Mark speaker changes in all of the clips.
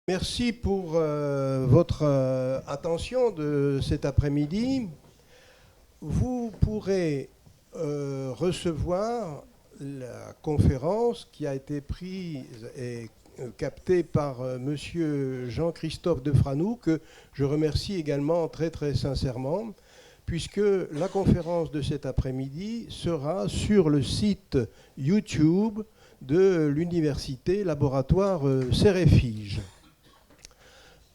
Speaker 1: Merci pour votre attention de cet après-midi. Vous pourrez recevoir la conférence qui a été prise et captée par monsieur Jean-Christophe Defranoux, que je remercie également très très sincèrement, puisque la conférence de cet après-midi sera sur le site YouTube de l'université laboratoire Cerefiges.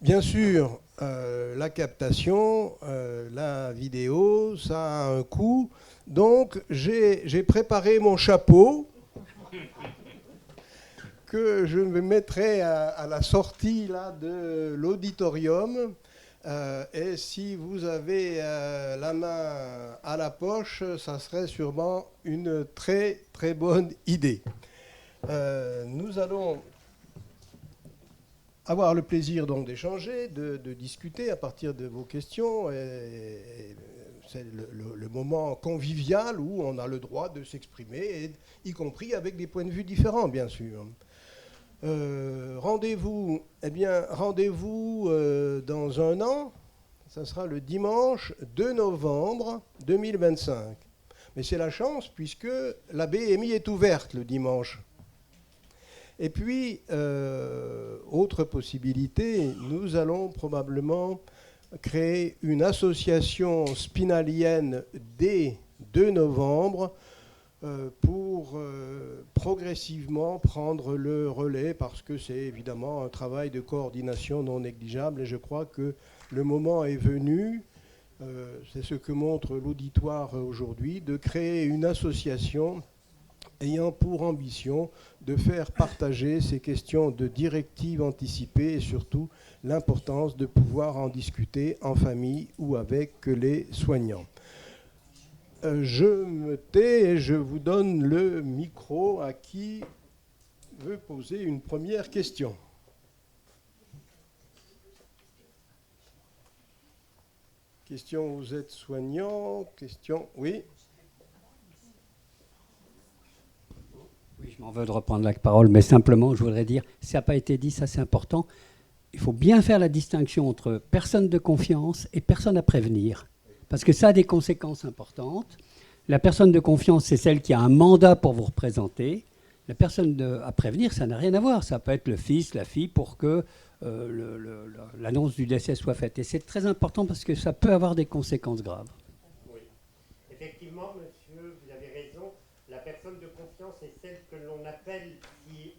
Speaker 1: Bien sûr, la captation, la vidéo, ça a un coût. Donc, j'ai préparé mon chapeau que je me mettrai à la sortie là, de l'auditorium. Et si vous avez la main à la poche, ça serait sûrement une très, très bonne idée. Nous allons avoir le plaisir donc d'échanger, de discuter à partir de vos questions. C'est le moment convivial où on a le droit de s'exprimer, y compris avec des points de vue différents, bien sûr. Rendez-vous dans un an. Ça sera le dimanche 2 novembre 2025. Mais c'est la chance puisque la BMI est ouverte le dimanche. Et puis, autre possibilité, nous allons probablement créer une association spinalienne dès 2 novembre pour progressivement prendre le relais, parce que c'est évidemment un travail de coordination non négligeable. Et je crois que le moment est venu, c'est ce que montre l'auditoire aujourd'hui, de créer une association ayant pour ambition de faire partager ces questions de directives anticipées et surtout l'importance de pouvoir en discuter en famille ou avec les soignants. Je me tais et je vous donne le micro à qui veut poser une première question. Question, vous êtes soignant? Question, oui.
Speaker 2: Oui, je m'en veux de reprendre la parole, mais simplement, je voudrais dire, ça n'a pas été dit, ça c'est important, il faut bien faire la distinction entre personne de confiance et personne à prévenir, parce que ça a des conséquences importantes. La personne de confiance, c'est celle qui a un mandat pour vous représenter. La personne à prévenir, ça n'a rien à voir. Ça peut être le fils, la fille, pour que l'annonce du décès soit faite. Et c'est très important parce que ça peut avoir des conséquences graves.
Speaker 3: Oui. Effectivement, monsieur, vous avez raison. La personne de confiance est celle que l'on appelle si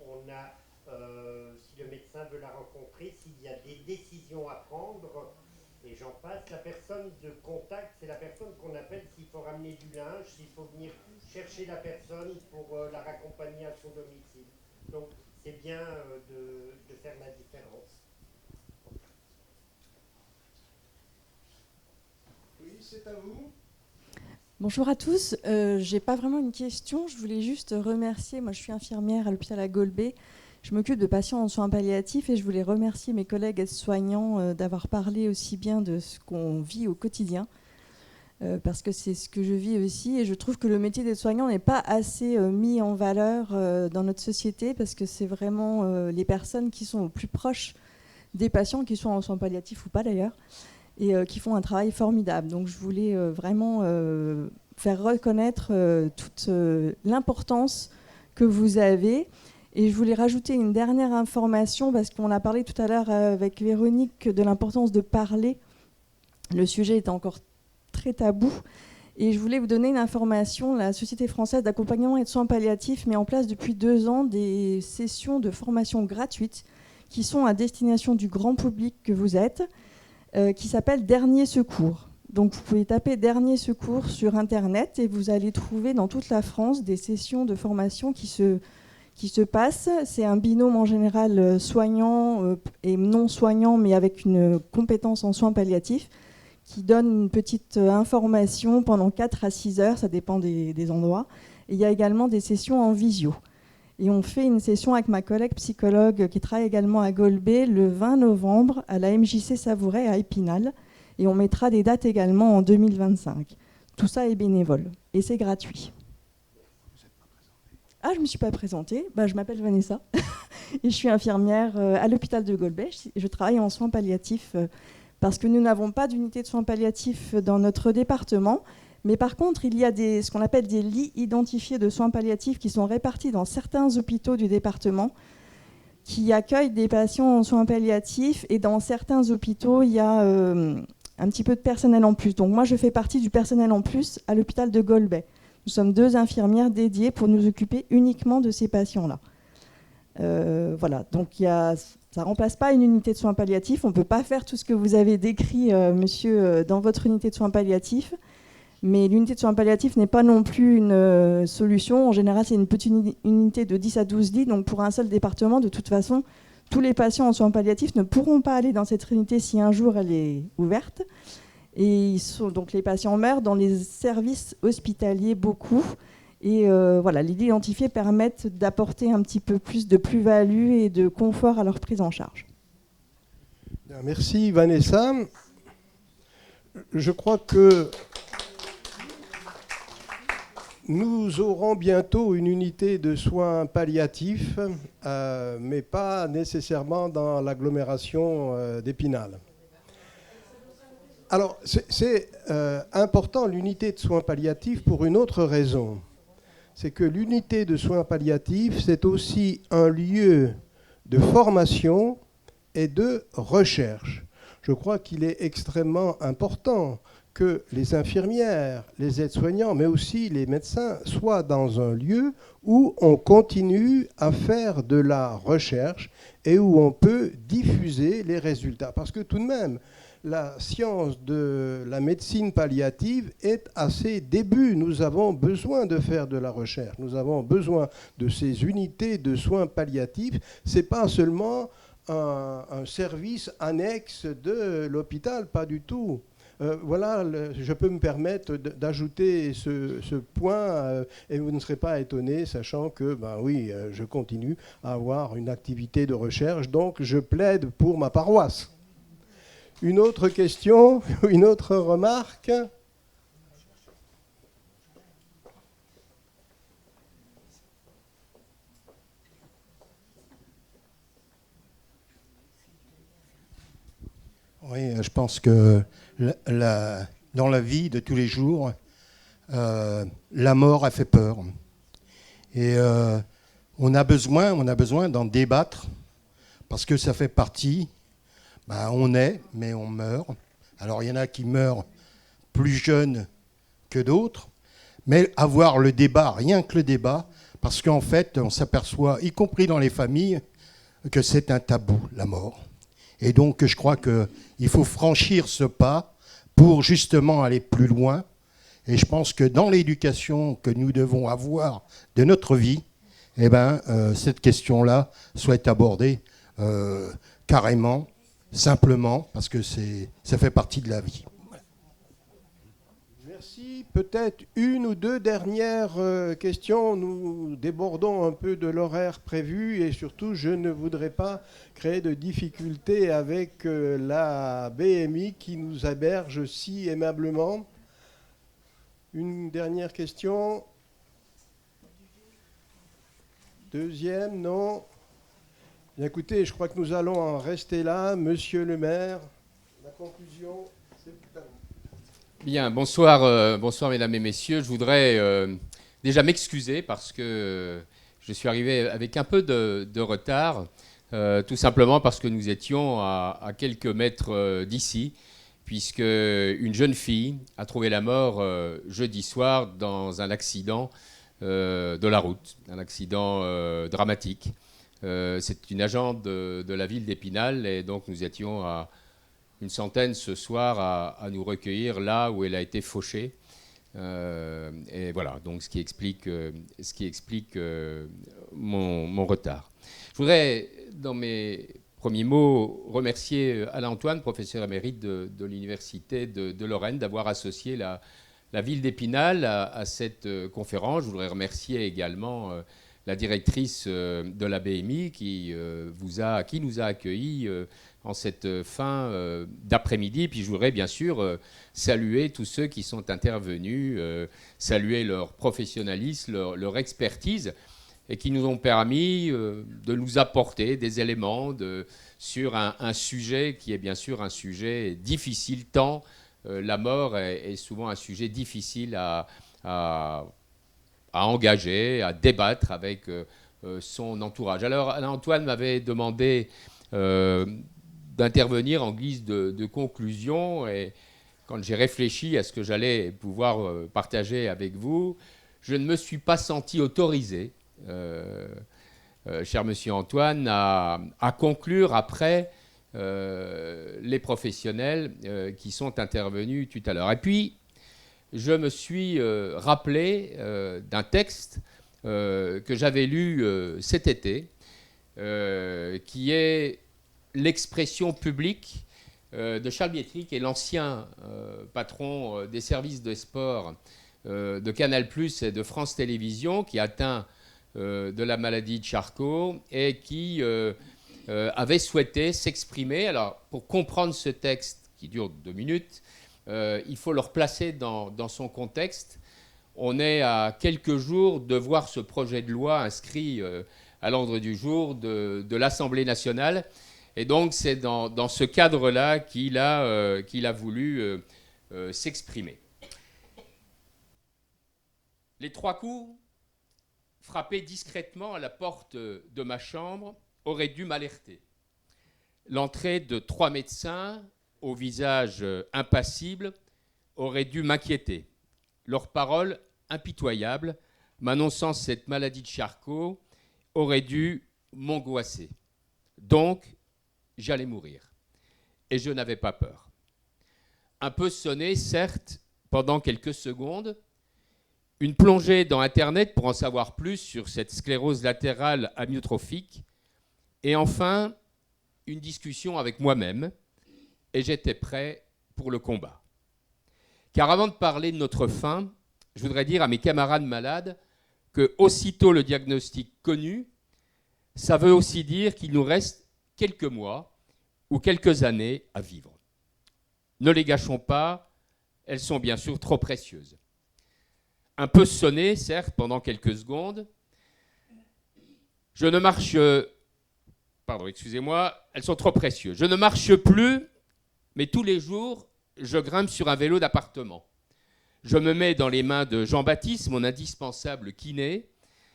Speaker 3: le médecin veut la rencontrer, s'il y a des décisions à prendre, et j'en passe. La personne de contact, c'est la personne qu'on appelle s'il faut ramener du linge, s'il faut venir chercher la personne pour la raccompagner à son domicile. Donc, c'est bien de faire la différence.
Speaker 1: Oui, c'est à vous.
Speaker 4: Bonjour à tous. Je n'ai pas vraiment une question. Je voulais juste remercier. Moi, je suis infirmière à l'hôpital à Golbet. Je m'occupe de patients en soins palliatifs et je voulais remercier mes collègues aides-soignants d'avoir parlé aussi bien de ce qu'on vit au quotidien, parce que c'est ce que je vis aussi. Et je trouve que le métier d'aide-soignant n'est pas assez mis en valeur dans notre société, parce que c'est vraiment les personnes qui sont au plus proches des patients, qui sont en soins palliatifs ou pas d'ailleurs, et qui font un travail formidable. Donc je voulais vraiment faire reconnaître toute l'importance que vous avez. Et je voulais rajouter une dernière information, parce qu'on a parlé tout à l'heure avec Véronique de l'importance de parler. Le sujet est encore très tabou. Et je voulais vous donner une information. La Société française d'accompagnement et de soins palliatifs met en place depuis 2 ans des sessions de formation gratuites qui sont à destination du grand public que vous êtes, qui s'appelle Dernier Secours. Donc vous pouvez taper Dernier Secours sur Internet et vous allez trouver dans toute la France des sessions de formation qui se passent. C'est un binôme en général soignant et non soignant, mais avec une compétence en soins palliatifs, qui donne une petite information pendant 4 à 6 heures, ça dépend des endroits. Et il y a également des sessions en visio. Et on fait une session avec ma collègue psychologue qui travaille également à Golbet le 20 novembre à la MJC Savouret à Épinal. Et on mettra des dates également en 2025. Tout ça est bénévole et c'est gratuit. Ah, je ne me suis pas présentée. Je m'appelle Vanessa. et je suis infirmière à l'hôpital de Golbet. Je travaille en soins palliatifs parce que nous n'avons pas d'unité de soins palliatifs dans notre département. Mais par contre, il y a ce qu'on appelle des lits identifiés de soins palliatifs qui sont répartis dans certains hôpitaux du département qui accueillent des patients en soins palliatifs. Et dans certains hôpitaux, il y a un petit peu de personnel en plus. Donc moi, je fais partie du personnel en plus à l'hôpital de Golbet. Nous sommes 2 infirmières dédiées pour nous occuper uniquement de ces patients-là. Voilà, donc ça ne remplace pas une unité de soins palliatifs. On ne peut pas faire tout ce que vous avez décrit, monsieur, dans votre unité de soins palliatifs. Mais l'unité de soins palliatifs n'est pas non plus une solution. En général, c'est une petite unité de 10 à 12 lits. Donc pour un seul département, de toute façon, tous les patients en soins palliatifs ne pourront pas aller dans cette unité si un jour elle est ouverte. Et donc les patients meurent dans les services hospitaliers beaucoup. Et voilà, les lits identifiés permettent d'apporter un petit peu plus de plus-value et de confort à leur prise en charge.
Speaker 1: Merci Vanessa. Je crois que nous aurons bientôt une unité de soins palliatifs, mais pas nécessairement dans l'agglomération d'Épinal. Alors, c'est important l'unité de soins palliatifs pour une autre raison. C'est que l'unité de soins palliatifs, c'est aussi un lieu de formation et de recherche. Je crois qu'il est extrêmement important que les infirmières, les aides-soignants, mais aussi les médecins soient dans un lieu où on continue à faire de la recherche et où on peut diffuser les résultats. Parce que tout de même, la science de la médecine palliative est à ses débuts. Nous avons besoin de faire de la recherche. Nous avons besoin de ces unités de soins palliatifs. Ce n'est pas seulement un service annexe de l'hôpital, pas du tout. Voilà, je peux me permettre d'ajouter ce point et vous ne serez pas étonnés, sachant que, ben oui, je continue à avoir une activité de recherche, donc je plaide pour ma paroisse. Une autre question, une autre remarque ?
Speaker 5: Oui, je pense que dans la vie de tous les jours, la mort a fait peur. Et on a besoin d'en débattre parce que ça fait partie. On est, mais on meurt. Alors il y en a qui meurent plus jeunes que d'autres, mais avoir le débat, rien que le débat, parce qu'en fait, on s'aperçoit, y compris dans les familles, que c'est un tabou, la mort. Et donc, je crois qu'il faut franchir ce pas pour justement aller plus loin. Et je pense que dans l'éducation que nous devons avoir de notre vie, cette question-là soit abordée carrément, simplement, parce que ça fait partie de la vie.
Speaker 1: Merci. Peut-être une ou deux dernières questions. Nous débordons un peu de l'horaire prévu et surtout, je ne voudrais pas créer de difficultés avec la BMI qui nous héberge si aimablement. Une dernière question. Deuxième, non. Bien, écoutez, je crois que nous allons en rester là. Monsieur le maire, la conclusion, c'est à vous.
Speaker 6: Bien, bonsoir mesdames et messieurs. Je voudrais déjà m'excuser parce que je suis arrivé avec un peu de retard, tout simplement parce que nous étions à quelques mètres d'ici, puisque une jeune fille a trouvé la mort jeudi soir dans un accident de la route, un accident dramatique. C'est une agente de la ville d'Épinal et donc nous étions à une centaine ce soir à nous recueillir là où elle a été fauchée. Et voilà, donc ce qui explique mon retard. Je voudrais, dans mes premiers mots, remercier Alain Antoine, professeur émérite de l'Université de Lorraine, d'avoir associé la ville d'Épinal à cette conférence. Je voudrais remercier également la directrice de la BMI qui nous a accueillis en cette fin d'après-midi. Puis je voudrais bien sûr saluer tous ceux qui sont intervenus, saluer leur professionnalisme, leur expertise. et qui nous ont permis de nous apporter des éléments sur un sujet qui est bien sûr un sujet difficile, tant la mort est souvent un sujet difficile à engager, à débattre avec son entourage. Alors Antoine m'avait demandé d'intervenir en guise de conclusion, et quand j'ai réfléchi à ce que j'allais pouvoir partager avec vous, je ne me suis pas senti autorisé, cher monsieur Antoine, à conclure après les professionnels qui sont intervenus tout à l'heure. Et puis, je me suis rappelé d'un texte que j'avais lu cet été, qui est l'expression publique de Charles Bietri, qui est l'ancien patron des services de sport de Canal+ et de France Télévisions, qui est atteint de la maladie de Charcot et qui avait souhaité s'exprimer. Alors, pour comprendre ce texte qui dure 2 minutes, il faut le replacer dans son contexte. On est à quelques jours de voir ce projet de loi inscrit à l'ordre du jour de l'Assemblée nationale. Et donc, c'est dans ce cadre-là qu'il a voulu s'exprimer. Les 3 coups frappés discrètement à la porte de ma chambre auraient dû m'alerter. L'entrée de 3 médecins au visage impassible aurait dû m'inquiéter. Leurs paroles impitoyables m'annonçant cette maladie de Charcot auraient dû m'angoisser. Donc, j'allais mourir. Et je n'avais pas peur. Un peu sonné, certes, pendant quelques secondes, une plongée dans Internet pour en savoir plus sur cette sclérose latérale amyotrophique, et enfin, une discussion avec moi-même, et j'étais prêt pour le combat. Car avant de parler de notre fin, je voudrais dire à mes camarades malades que, aussitôt le diagnostic connu, ça veut aussi dire qu'il nous reste quelques mois ou quelques années à vivre. Ne les gâchons pas, elles sont bien sûr trop précieuses. Un peu sonné, certes, pendant quelques secondes. Elles sont trop précieuses. Je ne marche plus, mais tous les jours, je grimpe sur un vélo d'appartement. Je me mets dans les mains de Jean-Baptiste, mon indispensable kiné.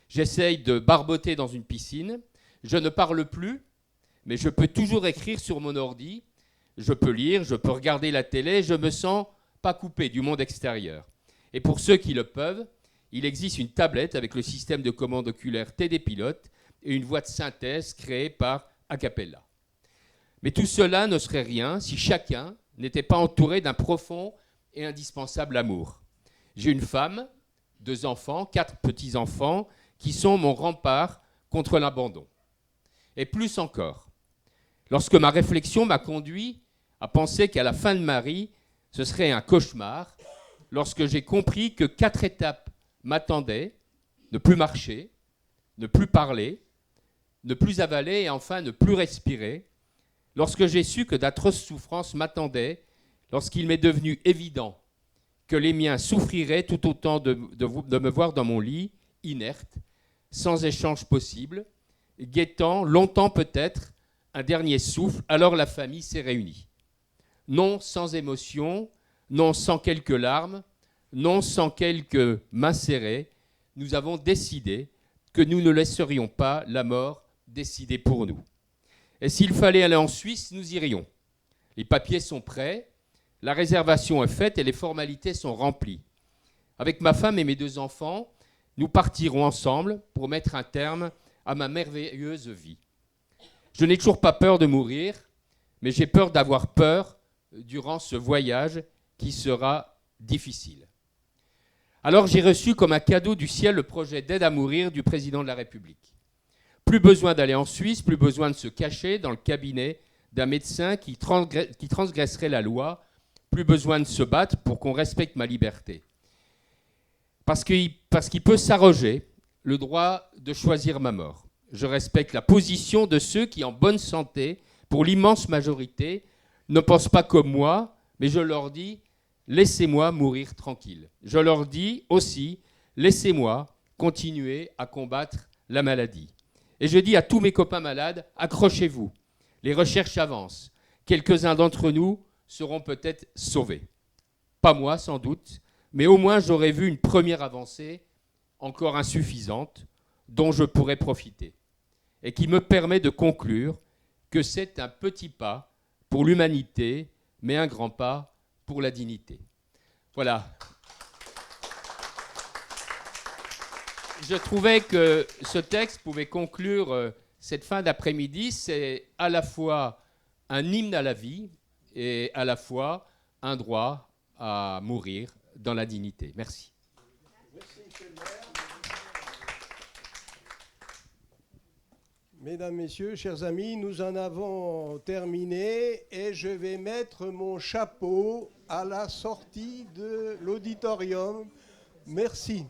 Speaker 6: J'essaye de barboter dans une piscine. Je ne parle plus, mais je peux toujours écrire sur mon ordi. Je peux lire, je peux regarder la télé. Je me sens pas coupé du monde extérieur. Et pour ceux qui le peuvent, il existe une tablette avec le système de commande oculaire TD Pilote et une voix de synthèse créée par Acapella. Mais tout cela ne serait rien si chacun n'était pas entouré d'un profond et indispensable amour. J'ai une femme, 2 enfants, 4 petits-enfants qui sont mon rempart contre l'abandon. Et plus encore, lorsque ma réflexion m'a conduit à penser qu'à la fin de ma vie, ce serait un cauchemar, lorsque j'ai compris que 4 étapes m'attendaient, ne plus marcher, ne plus parler, ne plus avaler et enfin ne plus respirer, lorsque j'ai su que d'atroces souffrances m'attendaient, lorsqu'il m'est devenu évident que les miens souffriraient tout autant de me voir dans mon lit, inerte, sans échange possible, guettant longtemps peut-être un dernier souffle, alors la famille s'est réunie. Non sans émotion, non sans quelques larmes, non sans quelques mains serrées, nous avons décidé que nous ne laisserions pas la mort décider pour nous. Et s'il fallait aller en Suisse, nous irions. Les papiers sont prêts, la réservation est faite et les formalités sont remplies. Avec ma femme et mes 2 enfants, nous partirons ensemble pour mettre un terme à ma merveilleuse vie. Je n'ai toujours pas peur de mourir, mais j'ai peur d'avoir peur durant ce voyage qui sera difficile. Alors j'ai reçu comme un cadeau du ciel le projet d'aide à mourir du président de la République. Plus besoin d'aller en Suisse, plus besoin de se cacher dans le cabinet d'un médecin qui transgresserait la loi, plus besoin de se battre pour qu'on respecte ma liberté. Parce qu'il peut s'arroger le droit de choisir ma mort. Je respecte la position de ceux qui, en bonne santé, pour l'immense majorité, ne pensent pas comme moi, mais je leur dis « laissez-moi mourir tranquille ». Je leur dis aussi « laissez-moi continuer à combattre la maladie. Et je dis à tous mes copains malades, accrochez-vous. Les recherches avancent. Quelques-uns d'entre nous seront peut-être sauvés. Pas moi, sans doute, mais au moins j'aurai vu une première avancée, encore insuffisante, dont je pourrais profiter, et qui me permet de conclure que c'est un petit pas pour l'humanité, mais un grand pas pour la dignité. Voilà. Je trouvais que ce texte pouvait conclure cette fin d'après-midi. C'est à la fois un hymne à la vie et à la fois un droit à mourir dans la dignité. Merci.
Speaker 1: Mesdames, Messieurs, chers amis, nous en avons terminé et je vais mettre mon chapeau à la sortie de l'auditorium. Merci.